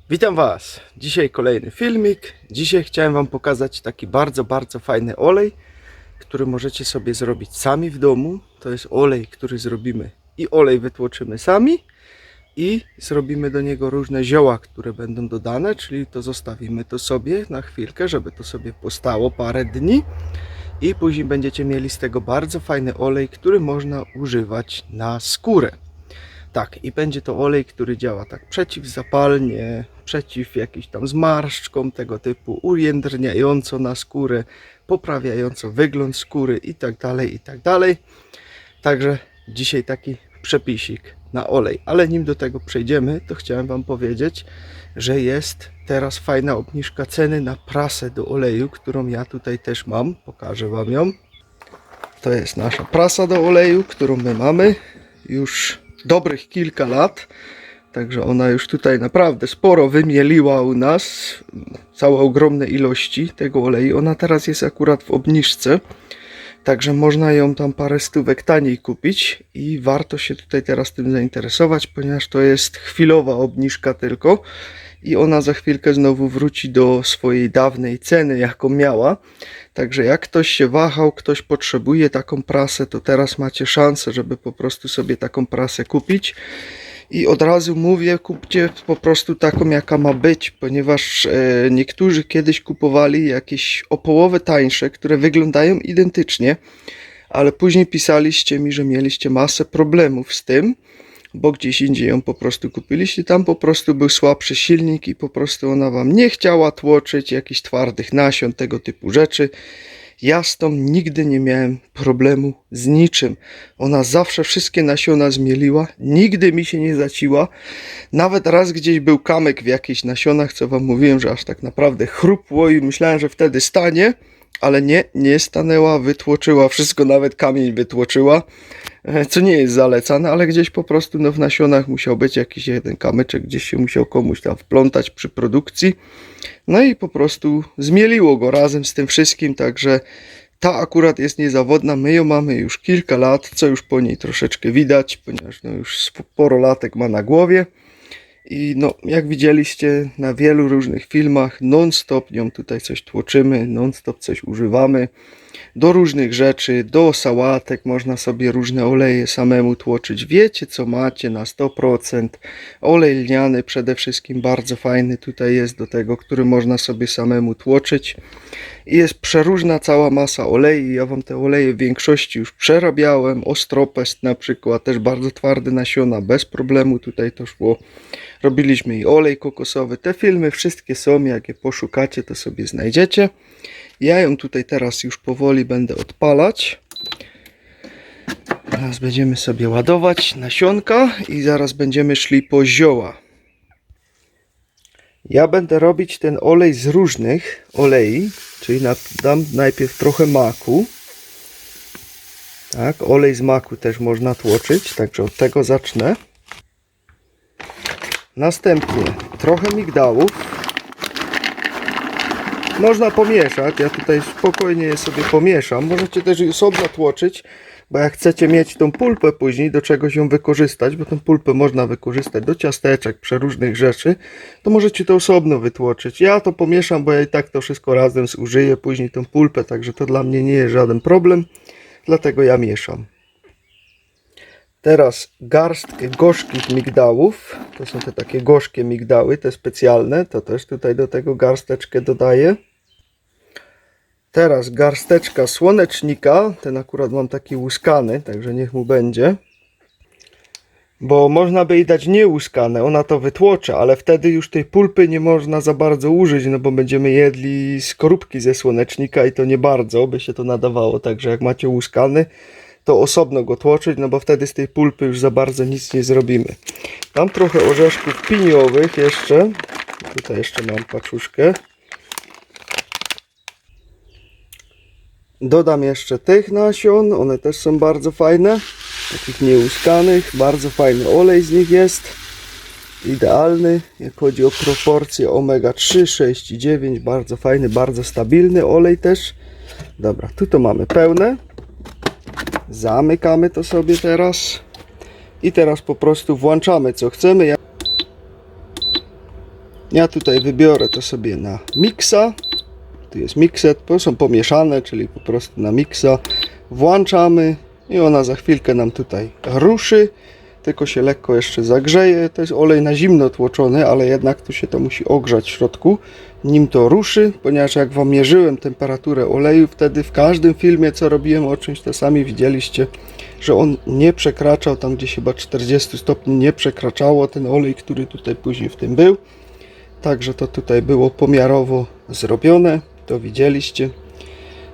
Witam Was. Dzisiaj kolejny filmik. Dzisiaj chciałem Wam pokazać taki bardzo fajny olej, który możecie sobie zrobić sami w domu. To jest olej, który zrobimy i olej wytłoczymy sami i zrobimy do niego różne zioła, które będą dodane, czyli to zostawimy to sobie na chwilkę, żeby to sobie postało parę dni i później będziecie mieli z tego bardzo fajny olej, który można używać na skórę. Tak, i będzie to olej, który działa tak przeciwzapalnie, przeciw jakimś tam zmarszczkom tego typu, ujędrniająco na skórę, poprawiająco wygląd skóry i tak dalej, i tak dalej. Także dzisiaj taki przepisik na olej. Ale nim do tego przejdziemy, to chciałem Wam powiedzieć, że jest teraz fajna obniżka ceny na prasę do oleju, którą ja tutaj też mam. Pokażę Wam ją. To jest nasza prasa do oleju, którą my mamy już dobrych kilka lat, także ona już tutaj naprawdę sporo wymieliła u nas, całe ogromne ilości tego oleju. Ona teraz jest akurat w obniżce, także można ją tam parę stówek taniej kupić i warto się tutaj teraz tym zainteresować, ponieważ to jest chwilowa obniżka tylko i ona za chwilkę znowu wróci do swojej dawnej ceny, jaką miała. Także jak ktoś się wahał, ktoś potrzebuje taką prasę, to teraz macie szansę, żeby po prostu sobie taką prasę kupić. I od razu mówię, kupcie po prostu taką, jaka ma być, ponieważ niektórzy kiedyś kupowali jakieś o połowę tańsze, które wyglądają identycznie, ale później pisaliście mi, że mieliście masę problemów z tym, bo gdzieś indziej ją po prostu kupiliście, tam po prostu był słabszy silnik i po prostu ona Wam nie chciała tłoczyć jakichś twardych nasion, tego typu rzeczy. Ja z tą nigdy nie miałem problemu z niczym. Ona zawsze wszystkie nasiona zmieliła, nigdy mi się nie zaciła. Nawet raz gdzieś był kamyk w jakichś nasionach, co Wam mówiłem, że aż tak naprawdę chrupło i myślałem, że wtedy stanie, ale nie stanęła, wytłoczyła wszystko, nawet kamień wytłoczyła, co nie jest zalecane, ale gdzieś po prostu w nasionach musiał być jakiś jeden kamyczek, gdzieś się musiał komuś tam wplątać przy produkcji. No i po prostu zmieliło go razem z tym wszystkim, także ta akurat jest niezawodna. My ją mamy już kilka lat, co już po niej troszeczkę widać, ponieważ już sporo latek ma na głowie. I jak widzieliście na wielu różnych filmach, non-stop nią tutaj coś tłoczymy, non-stop coś używamy. Do różnych rzeczy, do sałatek można sobie różne oleje samemu tłoczyć. Wiecie co macie na 100%. Olej lniany przede wszystkim bardzo fajny tutaj jest do tego, który można sobie samemu tłoczyć. I jest przeróżna cała masa olei. Ja Wam te oleje w większości już przerabiałem. Ostropest na przykład, też bardzo twarde nasiona, bez problemu tutaj to szło. Robiliśmy i olej kokosowy. Te filmy wszystkie są, jak je poszukacie, to sobie znajdziecie. Ja ją tutaj teraz już powoli będę odpalać. Teraz będziemy sobie ładować nasionka i zaraz będziemy szli po zioła. Ja będę robić ten olej z różnych olei, czyli dam najpierw trochę maku. Tak, olej z maku też można tłoczyć, także od tego zacznę. Następnie trochę migdałów. Można pomieszać, ja tutaj spokojnie je sobie pomieszam. Możecie też osobno tłoczyć, bo jak chcecie mieć tą pulpę później, do czegoś ją wykorzystać, bo tą pulpę można wykorzystać do ciasteczek, przeróżnych rzeczy, to możecie to osobno wytłoczyć. Ja to pomieszam, bo ja i tak to wszystko razem zużyję później tą pulpę, także to dla mnie nie jest żaden problem, dlatego ja mieszam. Teraz garstkę gorzkich migdałów, to są te takie gorzkie migdały, te specjalne, to też tutaj do tego garsteczkę dodaję. Teraz garsteczka słonecznika, ten akurat mam taki łuskany, także niech mu będzie. Bo można by jej dać niełuskane, ona to wytłoczy, ale wtedy już tej pulpy nie można za bardzo użyć, no bo będziemy jedli skorupki ze słonecznika i to nie bardzo by się to nadawało, także jak macie łuskany, to osobno go tłoczyć, no bo wtedy z tej pulpy już za bardzo nic nie zrobimy. Mam trochę orzeszków piniowych jeszcze. Tutaj jeszcze mam paczuszkę. Dodam jeszcze tych nasion, one też są bardzo fajne. Takich nieuskanych, bardzo fajny olej z nich jest. Idealny, jak chodzi o proporcje omega 3, 6 i 9. Bardzo fajny, bardzo stabilny olej też. Dobra, tu to mamy pełne. Zamykamy to sobie teraz i teraz po prostu włączamy co chcemy. Ja tutaj wybiorę to sobie na miksa. Tu jest mikset, to są pomieszane, czyli po prostu na miksa. Włączamy i ona za chwilkę nam tutaj ruszy. Tylko się lekko jeszcze zagrzeje. To jest olej na zimno tłoczony, ale jednak tu się to musi ogrzać w środku, nim to ruszy, ponieważ jak Wam mierzyłem temperaturę oleju, wtedy w każdym filmie, co robiłem o czymś, to sami widzieliście, że on nie przekraczał, tam gdzieś chyba 40 stopni nie przekraczało ten olej, który tutaj później w tym był. Także to tutaj było pomiarowo zrobione, to widzieliście.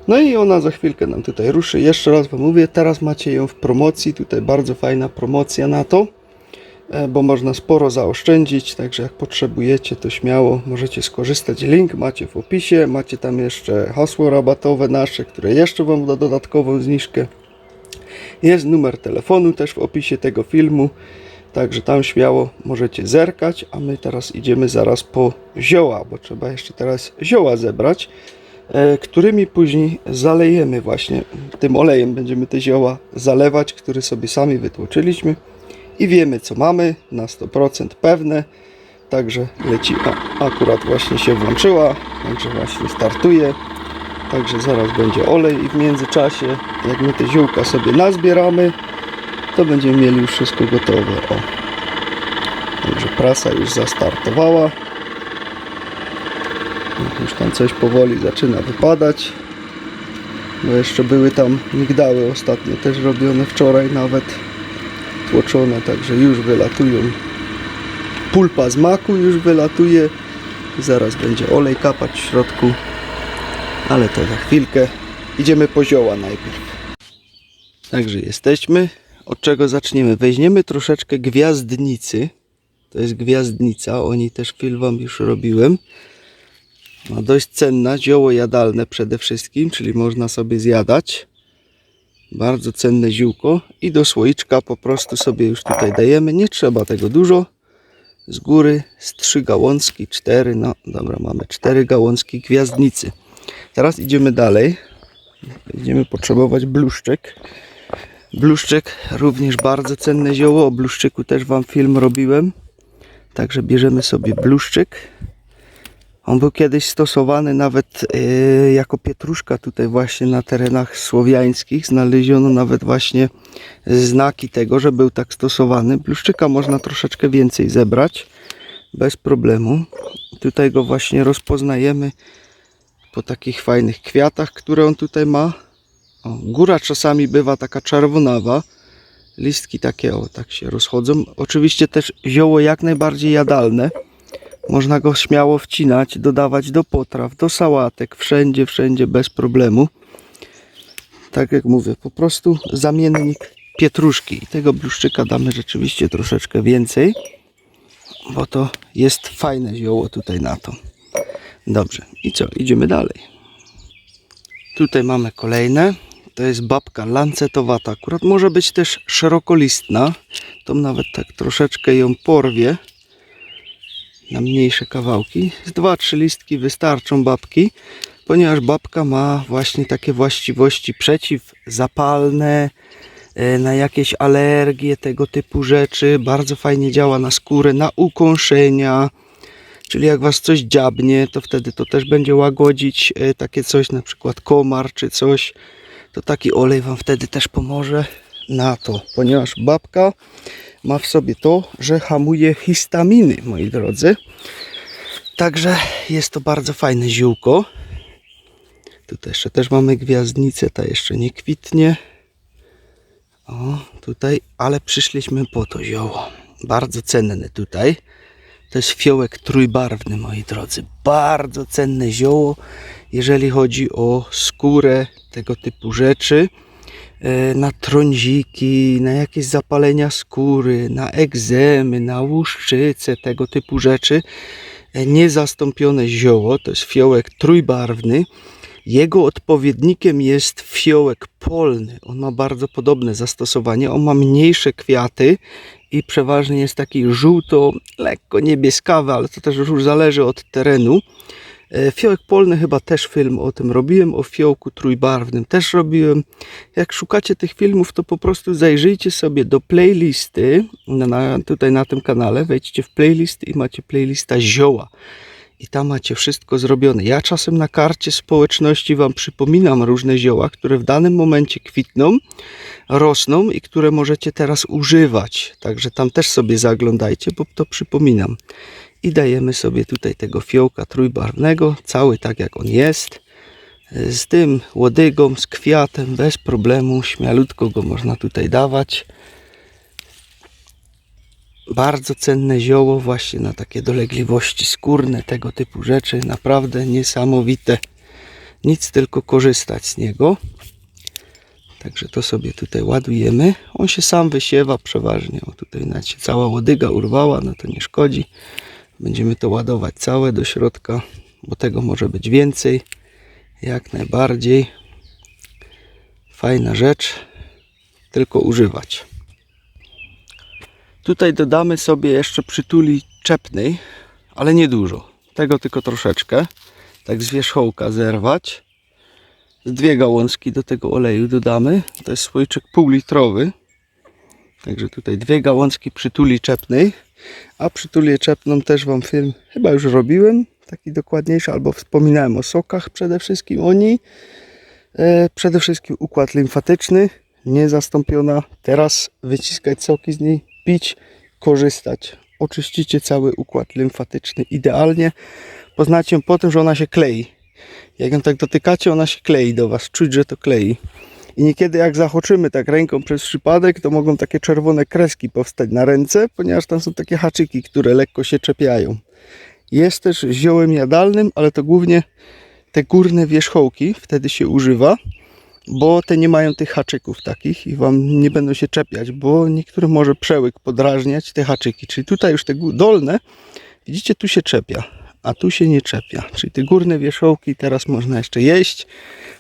No i ona za chwilkę nam tutaj ruszy. Jeszcze raz Wam mówię, teraz macie ją w promocji. Tutaj bardzo fajna promocja na to, bo można sporo zaoszczędzić. Także jak potrzebujecie, to śmiało możecie skorzystać. Link macie w opisie. Macie tam jeszcze hasło rabatowe nasze, które jeszcze Wam da dodatkową zniżkę. Jest numer telefonu też w opisie tego filmu. Także tam śmiało możecie zerkać. A my teraz idziemy zaraz po zioła, bo trzeba jeszcze teraz zioła zebrać, którymi później zalejemy właśnie tym olejem. Będziemy te zioła zalewać, które sobie sami wytłoczyliśmy i wiemy, co mamy na 100% pewne. Także leci, akurat właśnie się włączyła, także właśnie startuje. Także zaraz będzie olej i w międzyczasie, jak my te ziółka sobie nazbieramy, to będziemy mieli już wszystko gotowe. O. Także prasa już zastartowała. Już tam coś powoli zaczyna wypadać, bo jeszcze były tam migdały ostatnio też robione wczoraj, nawet tłoczone, także już wylatują. Pulpa z maku już wylatuje, zaraz będzie olej kapać w środku, ale to za chwilkę. Idziemy po zioła najpierw. Także jesteśmy. Od czego zaczniemy? Weźmiemy troszeczkę gwiazdnicy. To jest gwiazdnica, o niej też film Wam już robiłem. No, dość cenna, zioło jadalne przede wszystkim, czyli można sobie zjadać. Bardzo cenne ziółko. I do słoiczka po prostu sobie już tutaj dajemy. Nie trzeba tego dużo. Z góry z 3 gałązki, 4, no dobra, mamy 4 gałązki gwiazdnicy. Teraz idziemy dalej. Będziemy potrzebować bluszczyk. Bluszczyk również bardzo cenne zioło. O bluszczyku też Wam film robiłem. Także bierzemy sobie bluszczyk. On był kiedyś stosowany nawet jako pietruszka tutaj właśnie na terenach słowiańskich. Znaleziono nawet właśnie znaki tego, że był tak stosowany. Bluszczyka można troszeczkę więcej zebrać bez problemu. Tutaj go właśnie rozpoznajemy po takich fajnych kwiatach, które on tutaj ma. O, góra czasami bywa taka czerwonawa. Listki takie o tak się rozchodzą. Oczywiście też zioło jak najbardziej jadalne. Można go śmiało wcinać, dodawać do potraw, do sałatek, wszędzie bez problemu. Tak jak mówię, po prostu zamiennik pietruszki. I tego bluszczyka damy rzeczywiście troszeczkę więcej, bo to jest fajne zioło tutaj na to. Dobrze, i co? Idziemy dalej. Tutaj mamy kolejne. To jest babka lancetowata. Akurat może być też szerokolistna. To nawet tak troszeczkę ją porwie na mniejsze kawałki. Z 2-3 listki wystarczą babki, ponieważ babka ma właśnie takie właściwości przeciwzapalne, na jakieś alergie, tego typu rzeczy. Bardzo fajnie działa na skórę, na ukąszenia. Czyli jak Was coś dziabnie, to wtedy to też będzie łagodzić takie coś, na przykład komar czy coś. To taki olej Wam wtedy też pomoże na to, ponieważ babka ma w sobie to, że hamuje histaminy, moi drodzy. Także jest to bardzo fajne ziółko. Tutaj jeszcze też mamy gwiazdnicę, ta jeszcze nie kwitnie. O, tutaj, ale przyszliśmy po to zioło. Bardzo cenne tutaj. To jest fiołek trójbarwny, moi drodzy. Bardzo cenne zioło, jeżeli chodzi o skórę, tego typu rzeczy. Na trądziki, na jakieś zapalenia skóry, na egzemy, na łuszczycę, tego typu rzeczy. Niezastąpione zioło, to jest fiołek trójbarwny. Jego odpowiednikiem jest fiołek polny. On ma bardzo podobne zastosowanie. On ma mniejsze kwiaty i przeważnie jest taki żółto, lekko niebieskawy, ale to też już zależy od terenu. Fiołek polny chyba też film o tym robiłem, o fiołku trójbarwnym też robiłem. Jak szukacie tych filmów, to po prostu zajrzyjcie sobie do playlisty tutaj na tym kanale, wejdźcie w playlisty i macie playlista zioła. I tam macie wszystko zrobione. Ja czasem na karcie społeczności Wam przypominam różne zioła, które w danym momencie kwitną, rosną i które możecie teraz używać. Także tam też sobie zaglądajcie, bo to przypominam. I dajemy sobie tutaj tego fiołka trójbarwnego, cały tak jak on jest. Z tym łodygą, z kwiatem, bez problemu, śmialutko go można tutaj dawać. Bardzo cenne zioło właśnie na takie dolegliwości skórne, tego typu rzeczy. Naprawdę niesamowite. Nic tylko korzystać z niego. Także to sobie tutaj ładujemy. On się sam wysiewa przeważnie. O, tutaj nawet się cała łodyga urwała, no to nie szkodzi. Będziemy to ładować całe do środka, bo tego może być więcej. Jak najbardziej. Fajna rzecz. Tylko używać. Tutaj dodamy sobie jeszcze przytuli czepnej, ale nie dużo. Tego tylko troszeczkę. Tak z wierzchołka zerwać. Z 2 gałązki do tego oleju dodamy. To jest słoiczek półlitrowy. Także tutaj 2 gałązki przytuli czepnej. A przytulię czepną też Wam film chyba już robiłem. Taki dokładniejszy, albo wspominałem o sokach przede wszystkim o niej. Przede wszystkim układ limfatyczny. Niezastąpiona. Teraz wyciskać soki z niej, pić, korzystać. Oczyścicie cały układ limfatyczny idealnie. Poznacie ją po tym, że ona się klei. Jak ją tak dotykacie, ona się klei do Was. Czuć, że to klei. I niekiedy jak zahaczymy tak ręką przez przypadek, to mogą takie czerwone kreski powstać na ręce, ponieważ tam są takie haczyki, które lekko się czepiają. Jest też ziołem jadalnym, ale to głównie te górne wierzchołki wtedy się używa, bo te nie mają tych haczyków takich i Wam nie będą się czepiać, bo niektórym może przełyk podrażniać te haczyki. Czyli tutaj już te dolne, widzicie, tu się czepia, a tu się nie czepia. Czyli te górne wierzchołki teraz można jeszcze jeść,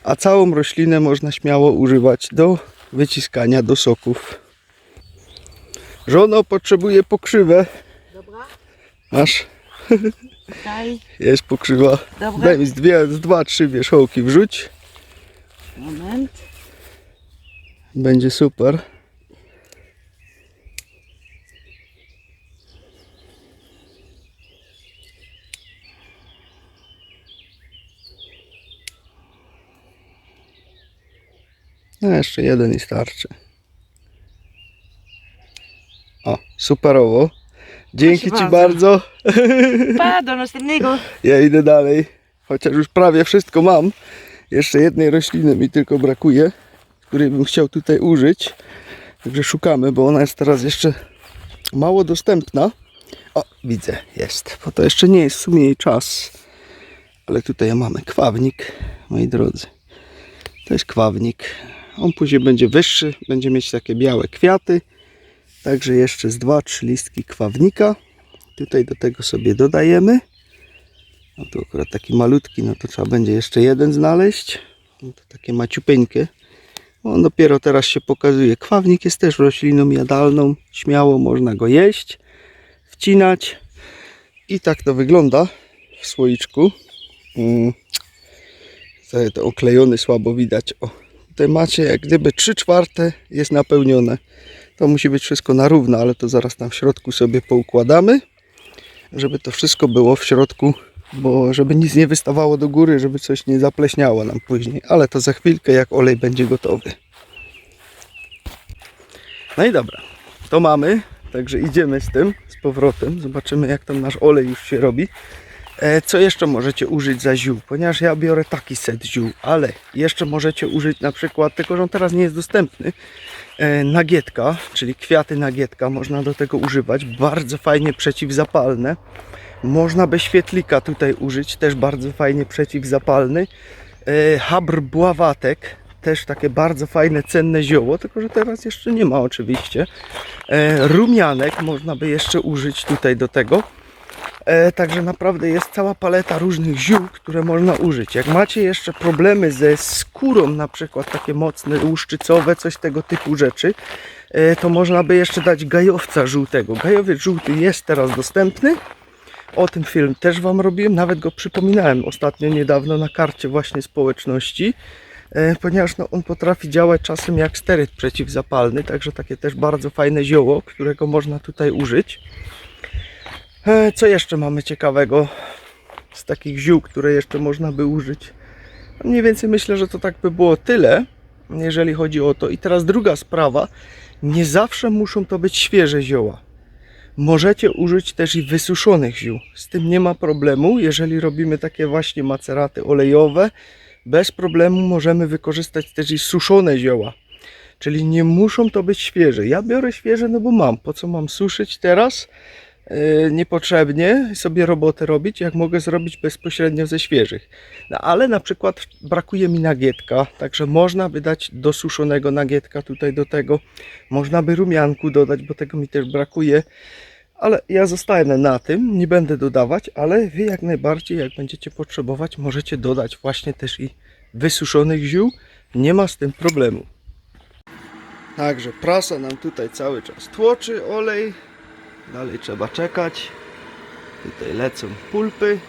a całą roślinę można śmiało używać do wyciskania, do soków. Żono, potrzebuje pokrzywę. Dobra. Masz? Daj. Jest pokrzywa. Dobra. Daj mi z 2-3 wierzchołki wrzuć. Moment. Będzie super. No jeszcze jeden i starczy. O, superowo. Dzięki Proszę Ci bardzo. Pa, do następnego. Ja idę dalej. Chociaż już prawie wszystko mam. Jeszcze jednej rośliny mi tylko brakuje, której bym chciał tutaj użyć. Także szukamy, bo ona jest teraz jeszcze mało dostępna. O, widzę, jest. Bo to jeszcze nie jest w sumie jej czas. Ale tutaj mamy kwawnik, moi drodzy. To jest kwawnik. On później będzie wyższy, będzie mieć takie białe kwiaty. Także jeszcze z 2-3 listki kwawnika. Tutaj do tego sobie dodajemy. No to akurat taki malutki, no to trzeba będzie jeszcze jeden znaleźć. No to takie maciupeńkie. On dopiero teraz się pokazuje. Kwawnik jest też rośliną jadalną. Śmiało można go jeść, wcinać. I tak to wygląda w słoiczku. To oklejony słabo widać. O, tutaj macie jak gdyby 3/4 jest napełnione. To musi być wszystko na równo, ale to zaraz tam w środku sobie poukładamy, żeby to wszystko było w środku, bo żeby nic nie wystawało do góry, żeby coś nie zapleśniało nam później, ale to za chwilkę, jak olej będzie gotowy. No i dobra, to mamy, także idziemy z tym z powrotem, zobaczymy jak tam nasz olej już się robi. Co jeszcze możecie użyć za ziół? Ponieważ ja biorę taki set ziół, ale jeszcze możecie użyć na przykład, tylko że on teraz nie jest dostępny, nagietka, czyli kwiaty nagietka, można do tego używać, bardzo fajnie przeciwzapalne. Można by świetlika tutaj użyć, też bardzo fajnie przeciwzapalny. Habr bławatek, też takie bardzo fajne, cenne zioło, tylko że teraz jeszcze nie ma oczywiście. Rumianek można by jeszcze użyć tutaj do tego. Także naprawdę jest cała paleta różnych ziół, które można użyć. Jak macie jeszcze problemy ze skórą, na przykład takie mocne, łuszczycowe, coś tego typu rzeczy, to można by jeszcze dać gajowca żółtego. Gajowiec żółty jest teraz dostępny. O tym film też Wam robiłem, nawet go przypominałem ostatnio, niedawno na karcie właśnie społeczności, ponieważ no, on potrafi działać czasem jak steryt przeciwzapalny, także takie też bardzo fajne zioło, którego można tutaj użyć. Co jeszcze mamy ciekawego z takich ziół, które jeszcze można by użyć? Mniej więcej myślę, że to tak by było tyle, jeżeli chodzi o to. I teraz druga sprawa, nie zawsze muszą to być świeże zioła. Możecie użyć też i wysuszonych ziół. Z tym nie ma problemu. Jeżeli robimy takie właśnie maceraty olejowe, bez problemu możemy wykorzystać też i suszone zioła. Czyli nie muszą to być świeże. Ja biorę świeże, no bo mam. Po co mam suszyć teraz? Niepotrzebnie sobie robotę robić, jak mogę zrobić bezpośrednio ze świeżych. No ale na przykład brakuje mi nagietka, także można by dać do suszonego nagietka tutaj do tego. Można by rumianku dodać, bo tego mi też brakuje. Ale ja zostanę na tym, nie będę dodawać, ale wy jak najbardziej, jak będziecie potrzebować, możecie dodać właśnie też i wysuszonych ziół. Nie ma z tym problemu. Także prasa nam tutaj cały czas tłoczy olej. Dalej trzeba czekać. Tutaj lecą pulpy.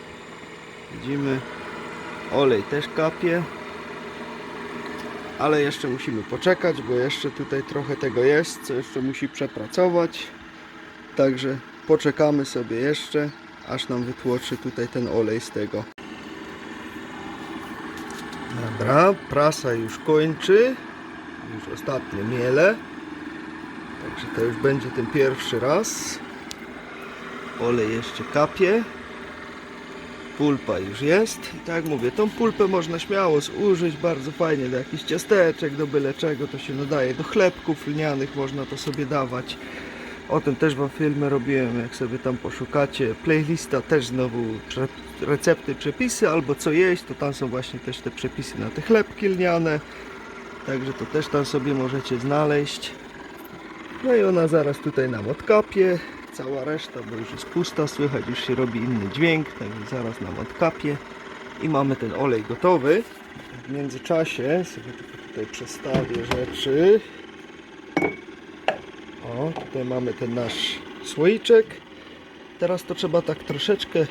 Widzimy, olej też kapie. Ale jeszcze musimy poczekać, bo jeszcze tutaj trochę tego jest, co jeszcze musi przepracować. Także poczekamy sobie jeszcze, aż nam wytłoczy tutaj ten olej z tego. Dobra, prasa już kończy. Już ostatnie miele. Także to już będzie ten pierwszy raz. Olej jeszcze kapie. Pulpa już jest. I tak jak mówię, tą pulpę można śmiało zużyć bardzo fajnie do jakichś ciasteczek, do byle czego to się nadaje. Do chlebków lnianych można to sobie dawać. O tym też Wam filmy robiłem, jak sobie tam poszukacie. Playlista też znowu recepty, przepisy albo co jeść, to tam są właśnie też te przepisy na te chlebki lniane. Także to też tam sobie możecie znaleźć. No i ona zaraz tutaj nam odkapie. Cała reszta, bo już jest pusta, słychać już się robi inny dźwięk, także zaraz nam odkapie. I mamy ten olej gotowy. W międzyczasie sobie tutaj przestawię rzeczy. O, tutaj mamy ten nasz słoiczek. Teraz to trzeba tak troszeczkę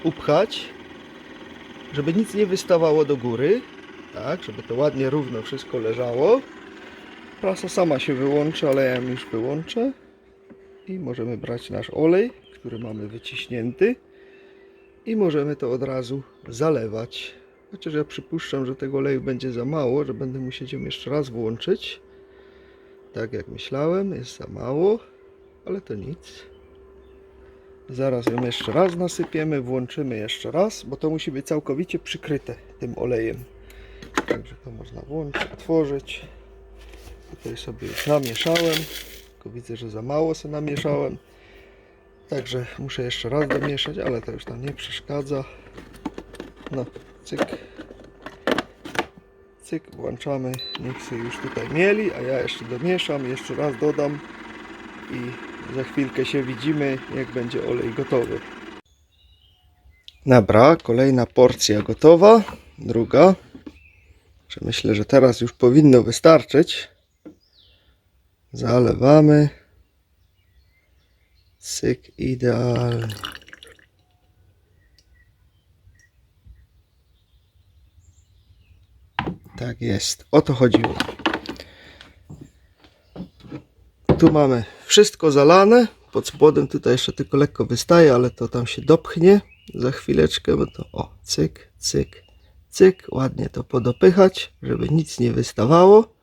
upchać, żeby nic nie wystawało do góry. Tak, żeby to ładnie równo wszystko leżało. Prasa sama się wyłączy, ale ja ją już wyłączę. I możemy brać nasz olej, który mamy wyciśnięty. I możemy to od razu zalewać. Chociaż ja przypuszczam, że tego oleju będzie za mało, że będę musiał ją jeszcze raz włączyć. Tak jak myślałem, jest za mało, ale to nic. Zaraz ją jeszcze raz nasypiemy, włączymy jeszcze raz, bo to musi być całkowicie przykryte tym olejem. Także to można włączyć, otworzyć. Tutaj sobie już namieszałem, tylko widzę, że za mało sobie namieszałem. Także muszę jeszcze raz domieszać, ale to już nam nie przeszkadza. No, cyk. Cyk, włączamy, niech sobie już tutaj mieli, a ja jeszcze domieszam, jeszcze raz dodam i za chwilkę się widzimy, jak będzie olej gotowy. Dobra, kolejna porcja gotowa, druga. Myślę, że teraz już powinno wystarczyć. Zalewamy. Cyk, idealnie. Tak jest, o to chodziło. Tu mamy wszystko zalane. Pod spodem tutaj jeszcze tylko lekko wystaje, ale to tam się dopchnie za chwileczkę, bo to o, cyk, cyk, cyk, ładnie to podopychać, żeby nic nie wystawało.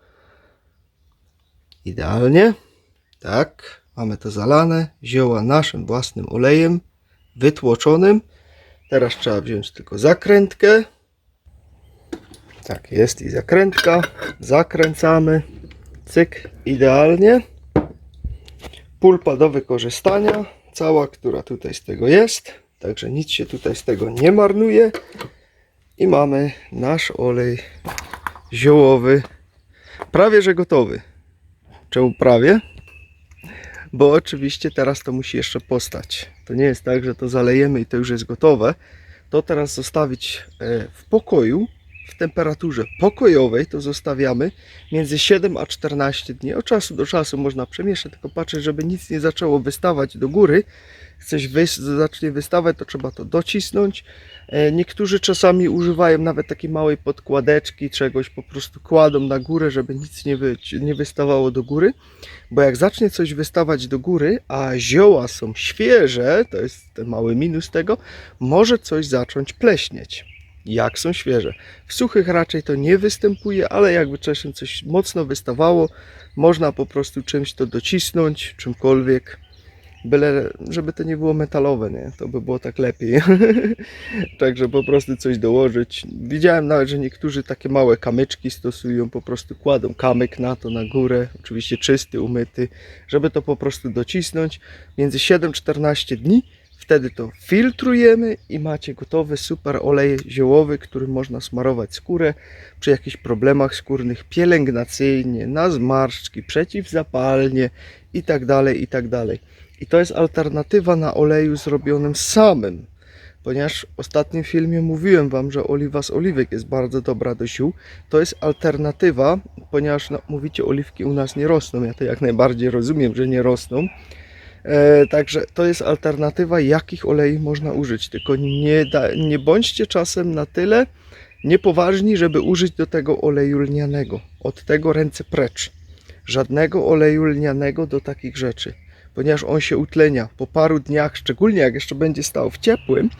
Idealnie. Tak, mamy to zalane, zioła naszym własnym olejem wytłoczonym. Teraz trzeba wziąć tylko zakrętkę. Tak jest i zakrętka. Zakręcamy. Cyk, idealnie. Pulpa do wykorzystania. Cała, która tutaj z tego jest. Także nic się tutaj z tego nie marnuje. I mamy nasz olej ziołowy. Prawie że gotowy. Czemu prawie? Bo oczywiście teraz to musi jeszcze postać. To nie jest tak, że to zalejemy i to już jest gotowe. To teraz zostawić w pokoju, w temperaturze pokojowej, to zostawiamy między 7 a 14 dni. Od czasu do czasu można przemieszać, tylko patrzeć, żeby nic nie zaczęło wystawać do góry. Coś zacznie wystawać, to trzeba to docisnąć. Niektórzy czasami używają nawet takiej małej podkładeczki, czegoś po prostu kładą na górę, żeby nic nie wystawało do góry. Bo jak zacznie coś wystawać do góry, a zioła są świeże, to jest ten mały minus tego, może coś zacząć pleśnieć. Jak są świeże. W suchych raczej to nie występuje, ale jakby czasem coś mocno wystawało, można po prostu czymś to docisnąć, czymkolwiek. Byle, żeby to nie było metalowe, nie? To by było tak lepiej. Także po prostu coś dołożyć. Widziałem nawet, że niektórzy takie małe kamyczki stosują, po prostu kładą kamyk na to, na górę, oczywiście czysty, umyty, żeby to po prostu docisnąć. Między 7-14 dni, wtedy to filtrujemy i macie gotowy super olej ziołowy, który można smarować skórę przy jakichś problemach skórnych, pielęgnacyjnie, na zmarszczki, przeciwzapalnie i tak dalej, i tak dalej. I to jest alternatywa na oleju zrobionym samym, ponieważ w ostatnim filmie mówiłem Wam, że oliwa z oliwek jest bardzo dobra do ziół. To jest alternatywa, ponieważ no, mówicie, oliwki u nas nie rosną, ja to jak najbardziej rozumiem, że nie rosną. Także to jest alternatywa, jakich olei można użyć, tylko nie bądźcie czasem na tyle niepoważni, żeby użyć do tego oleju lnianego. Od tego ręce precz. Żadnego oleju lnianego do takich rzeczy, ponieważ on się utlenia po paru dniach, szczególnie jak jeszcze będzie stał w ciepłym,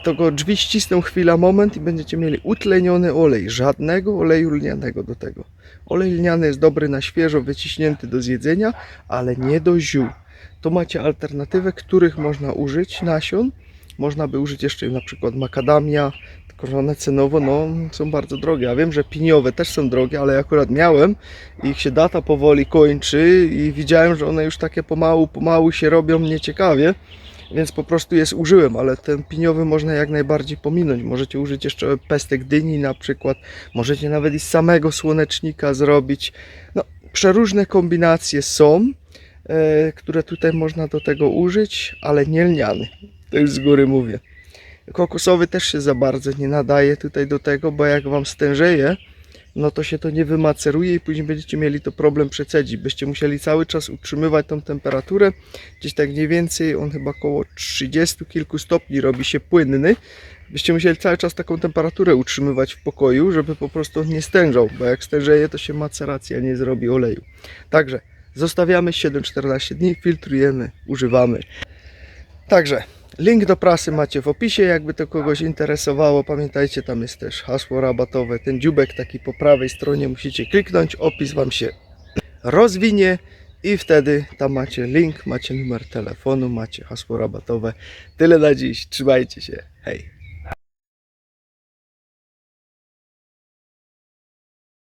to go drzwi ścisną chwila, moment i będziecie mieli utleniony olej. Żadnego oleju lnianego do tego. Olej lniany jest dobry na świeżo wyciśnięty do zjedzenia, ale nie do ziół. To macie alternatywę, których można użyć nasion. Można by użyć jeszcze na przykład makadamia, tylko że one cenowo no, są bardzo drogie. Ja wiem, że piniowe też są drogie, ale ja akurat miałem i ich się data powoli kończy i widziałem, że one już takie pomału się robią nieciekawie, więc po prostu je zużyłem, ale ten piniowy można jak najbardziej pominąć. Możecie użyć jeszcze pestek dyni na przykład, możecie nawet i z samego słonecznika zrobić. No, przeróżne kombinacje są, które tutaj można do tego użyć, ale nie lniany. To już z góry mówię. Kokosowy też się za bardzo nie nadaje tutaj do tego, bo jak Wam stężeje, no to się to nie wymaceruje i później będziecie mieli to problem przecedzić. Byście musieli cały czas utrzymywać tą temperaturę. Gdzieś tak mniej więcej, on chyba około 30 kilku stopni robi się płynny. Byście musieli cały czas taką temperaturę utrzymywać w pokoju, żeby po prostu on nie stężał, bo jak stężeje, to się maceracja nie zrobi oleju. Także zostawiamy 7-14 dni, filtrujemy, używamy. Także link do prasy macie w opisie, jakby to kogoś interesowało. Pamiętajcie, tam jest też hasło rabatowe. Ten dziubek taki po prawej stronie musicie kliknąć, opis Wam się rozwinie i wtedy tam macie link, macie numer telefonu, macie hasło rabatowe. Tyle na dziś, trzymajcie się, hej!